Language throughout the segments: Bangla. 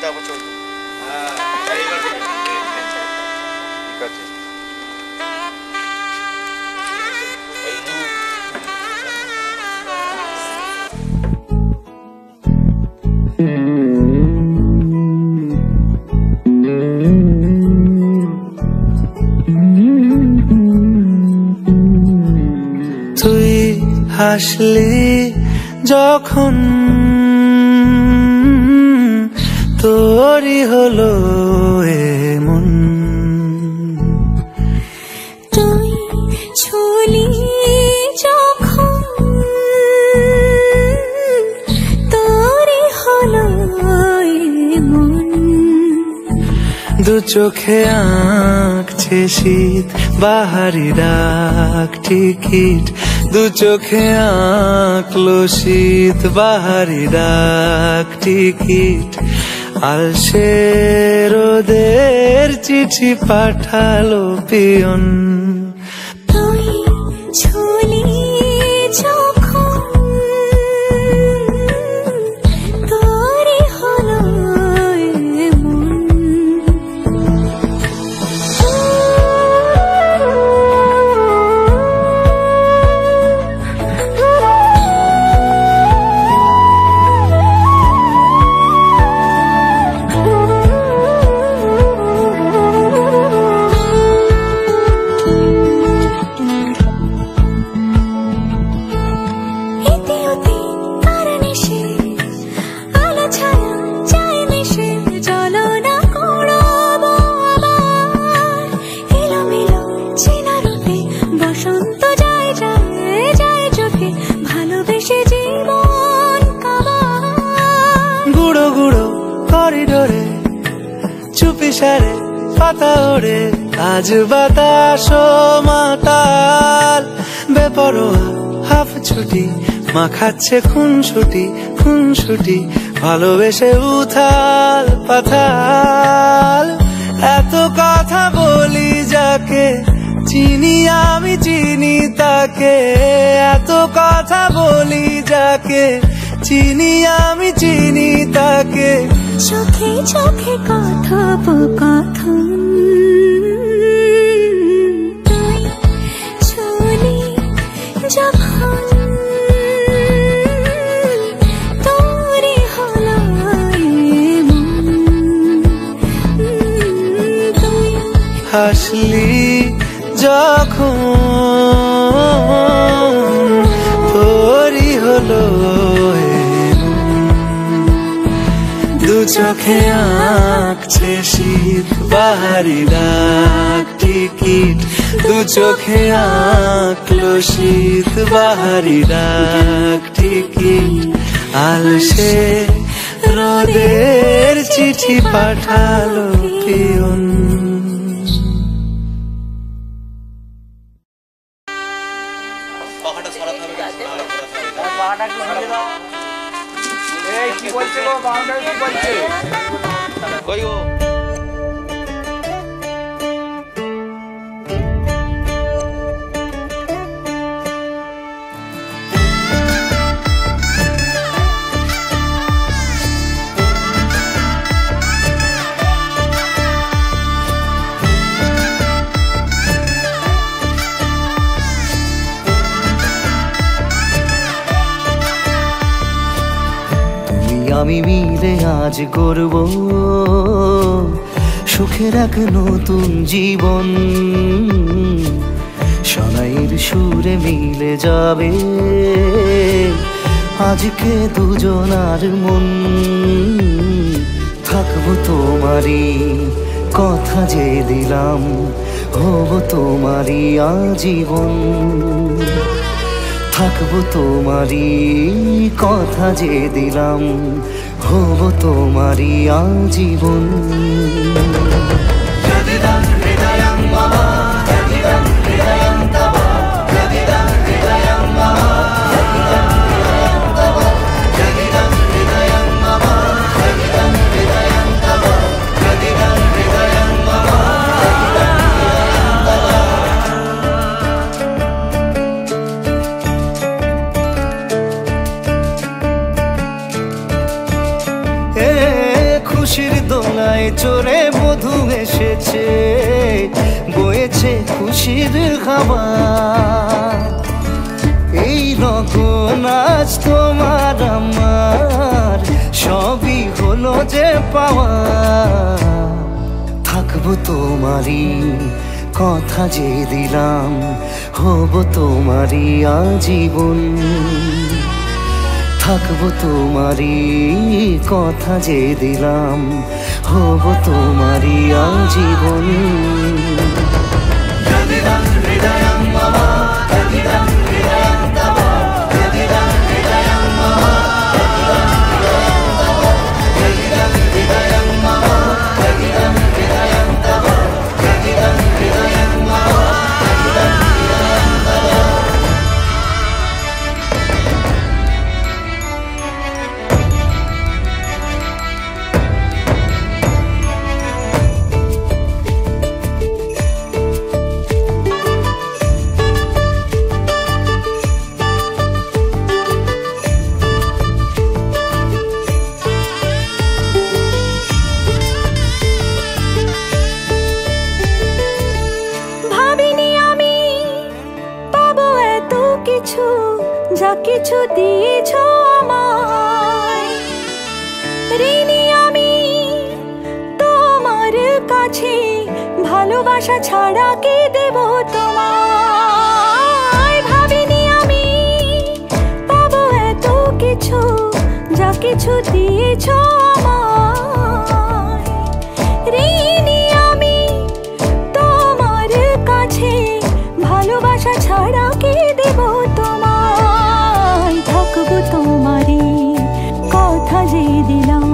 তারপর চলবে। ঠিক আছে। তুই হাসলি যখন তোরই হলো এমন, তুই ছুলি যখন তোরই হলো এমন, দু চোখে আঁকছে শীত বাহারি ডাক টিকিট, দু চোখে আঁকলো শীত বাহারি ডাক টিকিট, আলসে রোদের চিঠি পাঠালো পিয়ন। তুই ছুলি যখন তোরই হলো এমন, করিডোরে চুপি সারে পাতা ওড়ে, আজ বাতাস মাতাল বেপরোয়া হাফ ছুটি, মাখাচ্ছে খুন ছুটি, ভালোবেসে উথাল পাথাল। এত কথা বলি যাকে চিনি আমি চিনি তাকে, এত কথা বলি যাকে চিনি আমি চিনি তাকে, চোখে চোখে কথোপকথন। তুই ছুলি যখন তোরই হলো এমন, তুই হাসলি যখন তোরই হলো দু চোখে আঁকছে শীত বাহারি ডাক টিকিট, দু চোখে আঁকলো শীত বাহারি ডাক টিকিট, আলসে রোদের চিঠি পাঠালো পিয়ন। কি বলছে গো বাউন্ডারি কি বলছে? কই গো আমি মিলে আজ গড়ব সুখের এক নতুন জীবন, শোনাইয়ের সুরে মিলে যাবে আজকে দুজনার মন। থাকবো তোমারই কথা যে দিলাম, হব তোমারই আজীবন, থাকবো তোমারই কথা যে দিলাম, হব তোমারই আজীবন। খুশির দোলায় চড়ে বধূ এসেছে, বয়েছে খুশির খাবার। এই লগন আজ তোমার আমার, সবই হলো যে পাওয়া। থাকবো তোমারই কথা যে দিলাম, হব তোমারই আজীবন। থাকবো তোমারই কথা যে দিলাম, হব তোমারই আজীবন। যা কিছু দিয়েছ আমায়, ঋণী আমি তোমার কাছে, ভালোবাসা ছাড়া কি দেব তোমায়। ভাবিনি আমি পাবো এত কিছু, যা কিছু দিয়েছ আমায়, ঋণী আমি তোমার কাছে, ভালোবাসা ছাড়া কি দেব তোমায়। থাকবো তোমারই কথা যে দিলাম,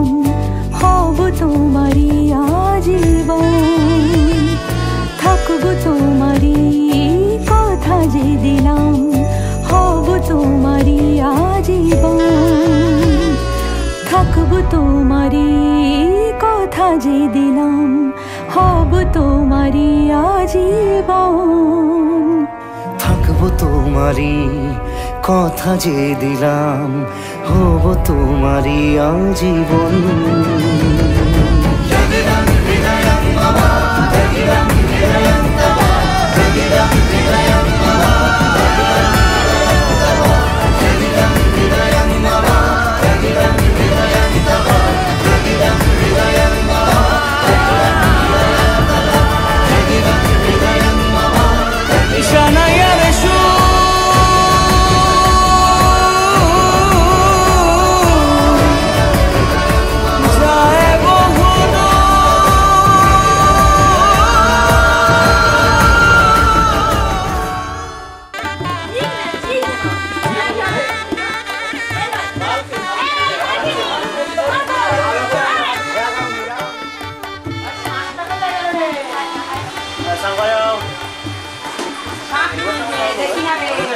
হব তোমারই আজীবন। থাকবো তোমারই কথা যে দিলাম, হব তোমারই আজীবন। থাকবো তোমারই কথা যে দিলাম, হব তোমারই আজীবন। থাকবো তোমারই কথা যে দিলাম, হব তোমারই আজীবন।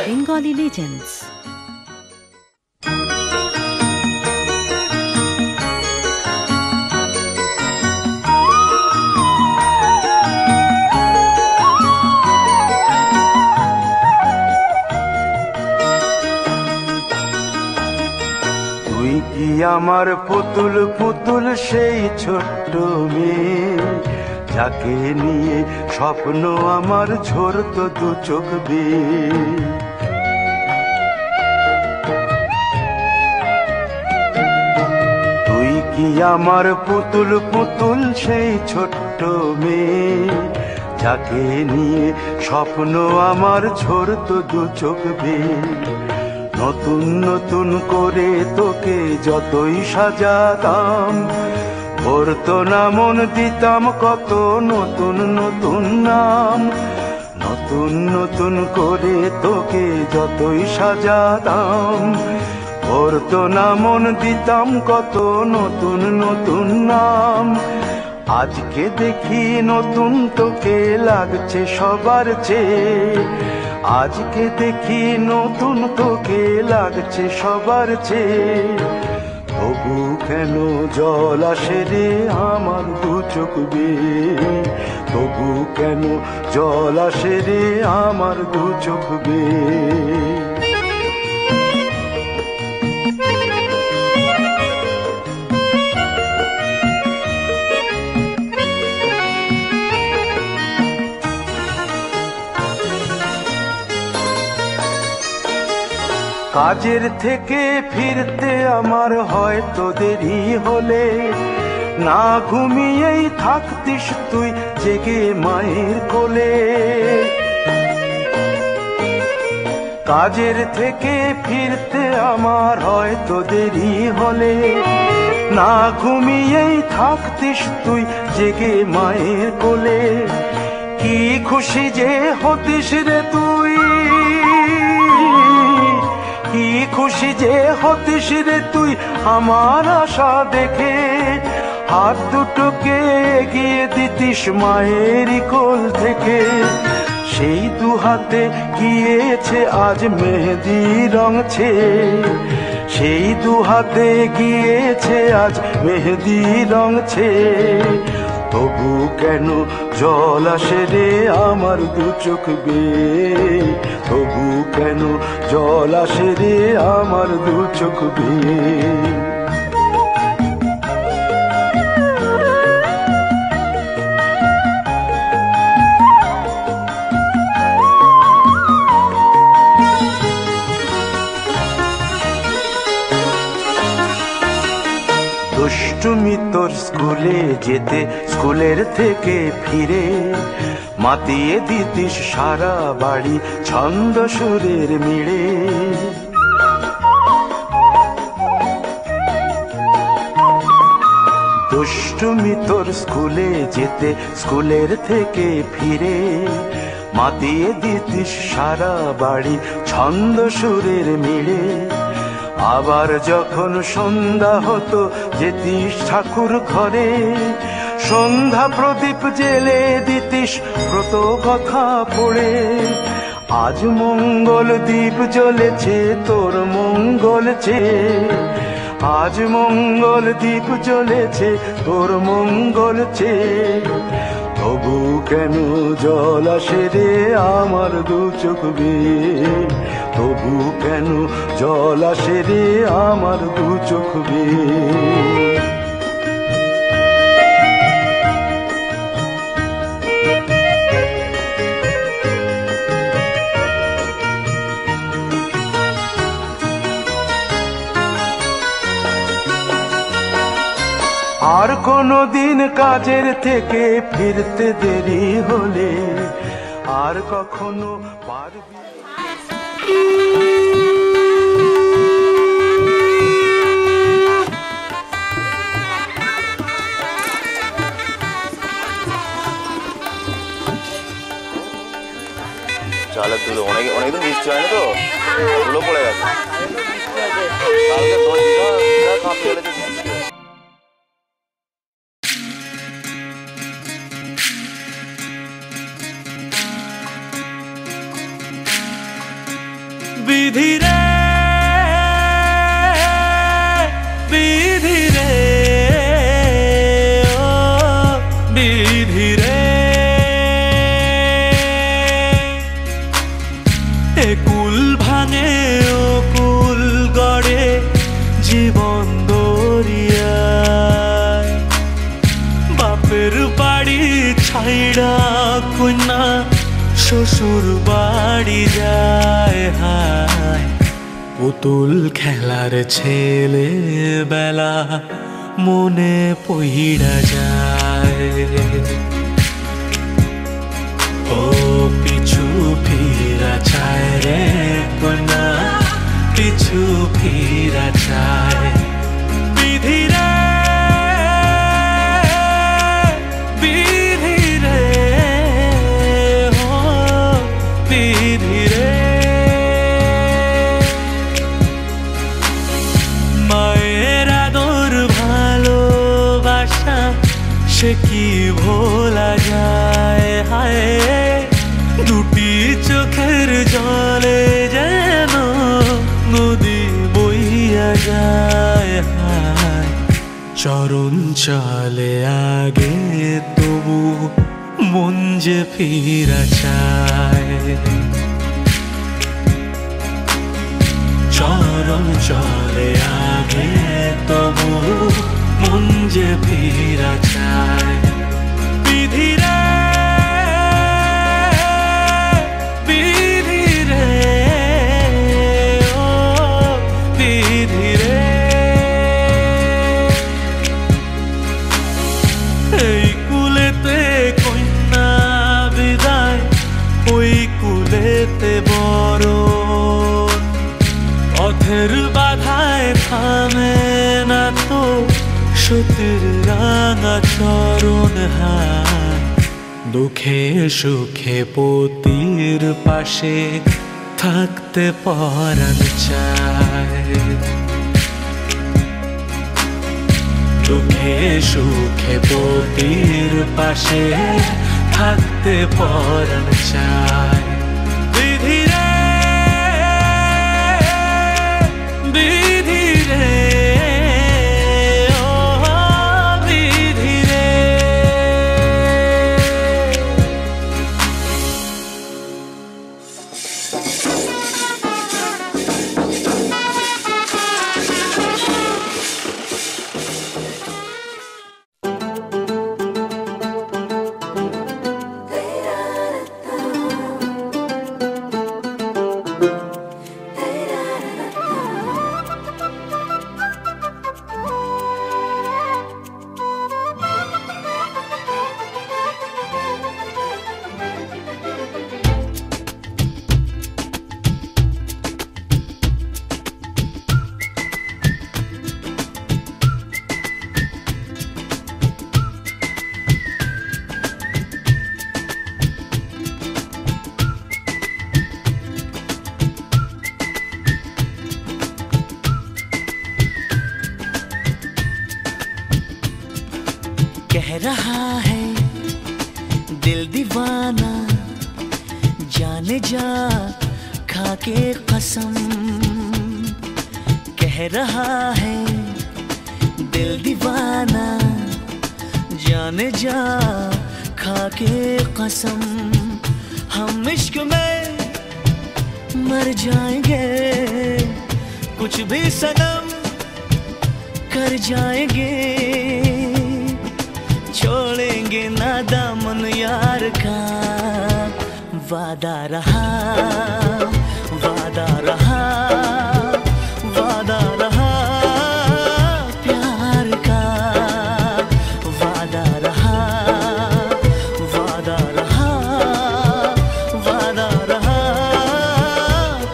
Bengali Legends. তুই কি আমার পুতুল পুতুল সেই ছোট্ট মেয়ে, যাকে নিয়ে স্বপ্ন আমার ঝরতো দু চোখ বেয়ে। তুই কি আমার পুতুল পুতুল সেই ছোট্ট মেয়ে, যাকে নিয়ে স্বপ্ন আমার ঝরতো দু চোখ বেয়ে। নতুন নতুন করে তোকে যতই সাজাতাম, ভরতো না মন দিতাম কত নতুন নতুন নাম। নতুন নতুন করে তোকে যতই সাজাতাম, ভরতো না মন দিতাম কত নতুন নতুন নাম। আজকে দেখি নতুন তোকে লাগছে সবার চেয়ে, আজকে দেখি নতুন তোকে লাগছে সবার চেয়ে। তবু কেন জল আসে রে আমার দু চোখ বেয়ে, তবু কেন জল আসে রে আমার দু চোখ বেয়ে। কাজের থেকে ফিরতে আমার হয়তো দেরি হলে না ঘুমিয়েই থাকতিস তুই জেগে মায়ের কোলে। কাজের থেকে ফিরতে আমার হয়তো দেরি হলে না ঘুমিয়েই থাকতিস তুই জেগে মায়ের কোলে। কি খুশি যে হতিস রে তুই, কি খুশি যে হতিস রে তুই আমার আশা দেখে। হাত দুটোকে এগিয়ে দিতিস মায়েরই কোল থেকে। সেই দু হাতে গিয়েছে আজ মেহেদি রং ছেয়ে, সেই দু হাতে গিয়েছে আজ মেহেদি রং ছেয়ে। তবু কেন জল আসে রে আমার দু চোখ বেয়ে, তবু কেন জল আসে রে আমার দু চোখ বেয়ে। দুষ্টুমি তোর স্কুলে যেতে স্কুলের থেকে ফিরে মাতিয়ে দিতিস সারা বাড়ি ছন্দ সুরের মিড়ে। দুষ্টুমি তোর স্কুলে যেতে স্কুলের থেকে ফিরে মাতিয়ে দিতিস সারা বাড়ি ছন্দ সুরের মিড়ে। আবার যখন সন্ধ্যা হতো যেতিস ঠাকুর ঘরে, সন্ধ্যা প্রদীপ জেলে দিতিস ব্রত কথা পড়ে। আজ মঙ্গল দ্বীপ জ্বলেছে তোর মঙ্গল চেয়ে, আজ মঙ্গল দ্বীপ জ্বলেছে তোর মঙ্গল চেয়ে। তবু কেন জল আসে রে আমার দু চোখ বেয়ে, তবু কেন জল আসে রে আমার দু চোখ বেয়ে। আর কোনো দিন কাজের থেকে ফিরতে দেরি হলে আর কখনো পারবি। চালের ধুলো অনেকদিন বৃষ্টি হয় না তো ধুলো পড়ে গেছে। কালকে 10 বিঘা কাঁপি ফেলেছে বৃষ্টি। বিধি রে বিধি রে ও বিধি রে, এ কুল ভাঙে ও কুল গড়ে জীবন দরিয়ায়। বাপের বাড়ি ছাইড়া কন্যা শ্বশুর বাড়ি যায় হায়। পুতুল খেলার ছেলে বেলা মনে পইড়া যায়। ও পিছু ফিরা চায় রে কন্যা, পিছু ফিরা চায়। বিধি রে সে কি ভোলা যায় হায়। দুটি চোখের জলে যেন নদী বইয়া যায় হায়। চরণ চলে আগে তবু মন যে ফিরা চায়। চরণ চলে আগে তবু মন যে ফিরা চায়। বিধি রে বিধি রে ও সতীর রাঙা চরণ হাত, দুঃখে সুখে পতির পাশে থাকতে পরাণ চায়। দুঃখে সুখে পতির পাশে থাকতে পরাণ চায়। বিধি রে বিধি রে ও বিধি রে। कह रहा है दिल दीवाना, जाने जा खाके कसम। कह रहा है दिल दीवाना, जाने जा खाके कसम। हम इश्क में मर जाएंगे, कुछ भी सनम कर जाएंगे। छोड़ेंगे ना दामन यार का, वादा रहा वादा रहा वादा रहा प्यार का। वादा रहा वादा रहा वादा रहा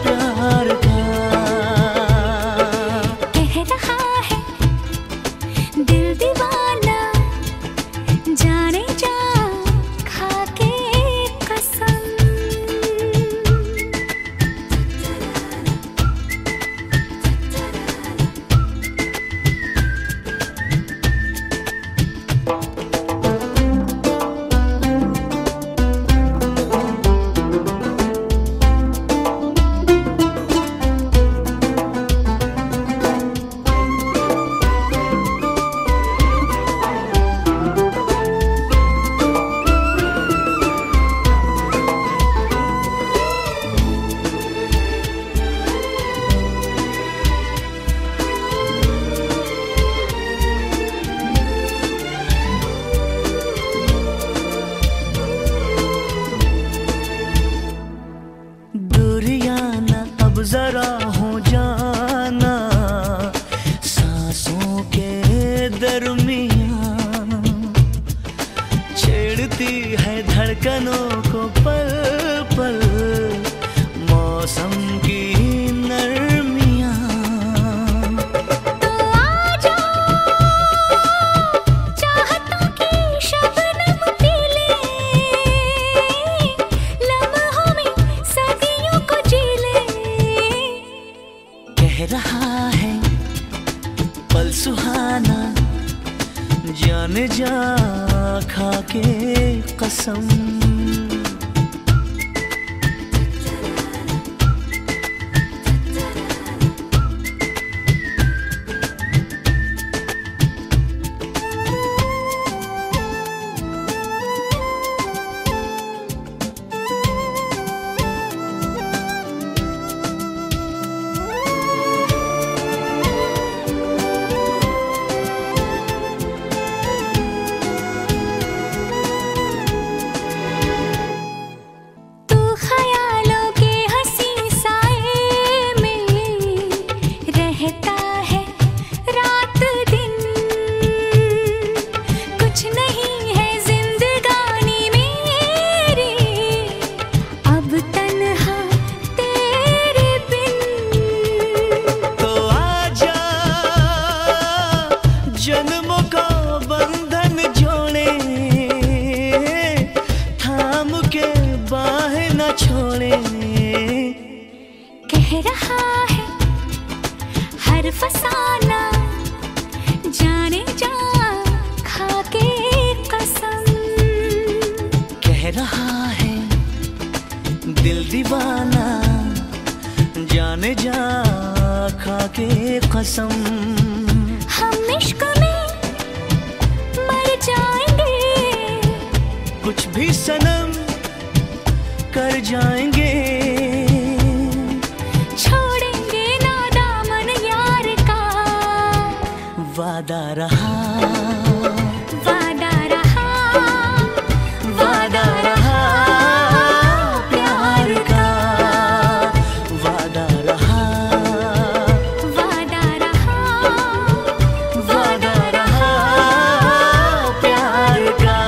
प्यार का। कह रहा है दिल दीवाना, जाने जा खाके कसम। जरा हो जाना सांसों के दरमियां, छेड़ती है धड़कनों को पल पल मौसम की नरमियां। तो आजा चाहतों की शबनम पी ले, लम्हों में सदियों को जी ले। कह रहा है पल सुहाना, जाने जा खाके कसम। जन्मों को बंधन जोड़े, थाम के बाहें न छोड़े। कह रहा है हर फसाना, जाने जा खा के कसम। कह रहा है दिल दीवाना, जाने जा खा के कसम। हम इश्क में मर जाएंगे, कुछ भी सनम कर जाएंगे। छोड़ेंगे ना दामन यार का, वादा रहा, वादा रहा, वादा रहा प्यार का, वादा रहा, वादा रहा, वादा रहा प्यार का।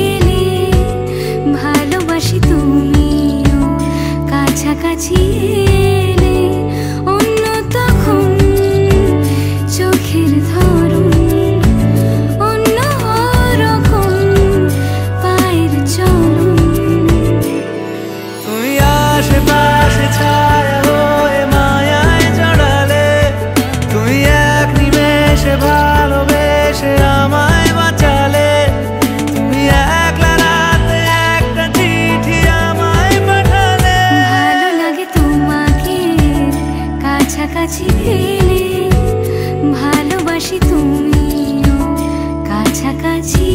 এলে ভালোবাসি তুমিও কাছাকাছি এলে অন্য তখন চোখের ধরন অন্য রকম পায়ের চলন তুমি আশেপাশে ছায়া হয়ে মায়ায় জড়ালে তুমি এক নিমেষে ভালোবেসে আমায় বাঁচালে তুমি একলা রাতে একটা চিঠি আমায় পাঠালে ভালো লাগে তোমাকে কাছাকাছি পেলে ভালোবাসি তুমিও কাছাকাছি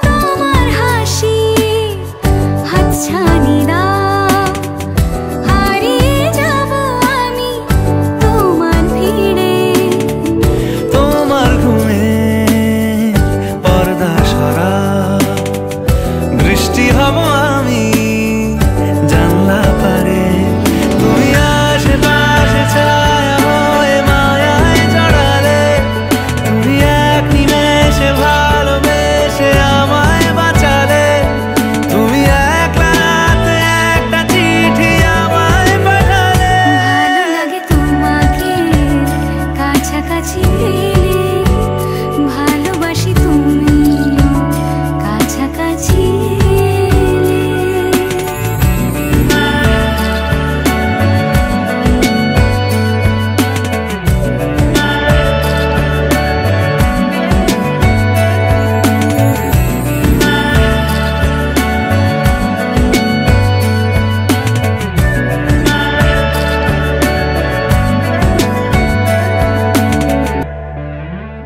তোমার হাসি হাতছানি দাও হারিয়ে যাব আমি তোমার ভিড়ে তোমার ঘুমে পর্দা সরাও বৃষ্টি হব আমি জানলা পারে তুমি আশেপাশে ছায়া হয়ে মায়ায় জড়ালে তুমি এক নিমেষে ভালোবেসে আমায় বাঁচালে তুমি একলা রাতে একটা চিঠি আমায় পাঠালে ভালো লাগে তোমাকে কাছাকাছি পেলে ভালোবাসি তুমিও কাছাকাছি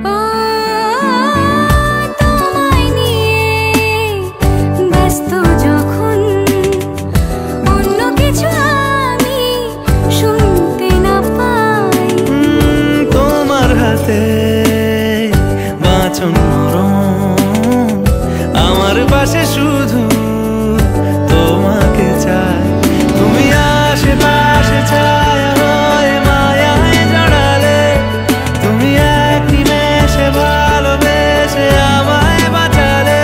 ও তোমায় নিয়ে ব্যস্ত যখন অন্য কিছু আমি শুনতে না পাই তোমার হাতে বাঁচন মরণ আমার পাশে শুধু তোমাকে চাই তুমি আশেপাশে ছায়া হয়ে মায়ায় জড়ালে তুমি এক নিমেষে ভালোবেসে আমায় বাঁচালে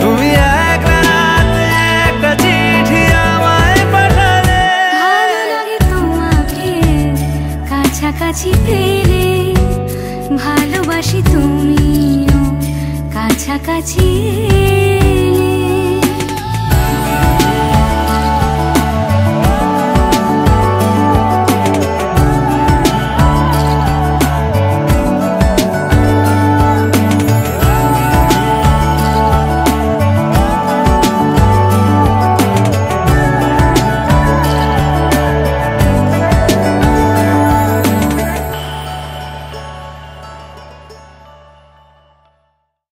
তুমি একলা রাতে একটা চিঠি আমায় পাঠালে ভালো লাগে তোমাকে কাছাকাছি পেলে ভালোবাসি তুমিও কাছাকাছি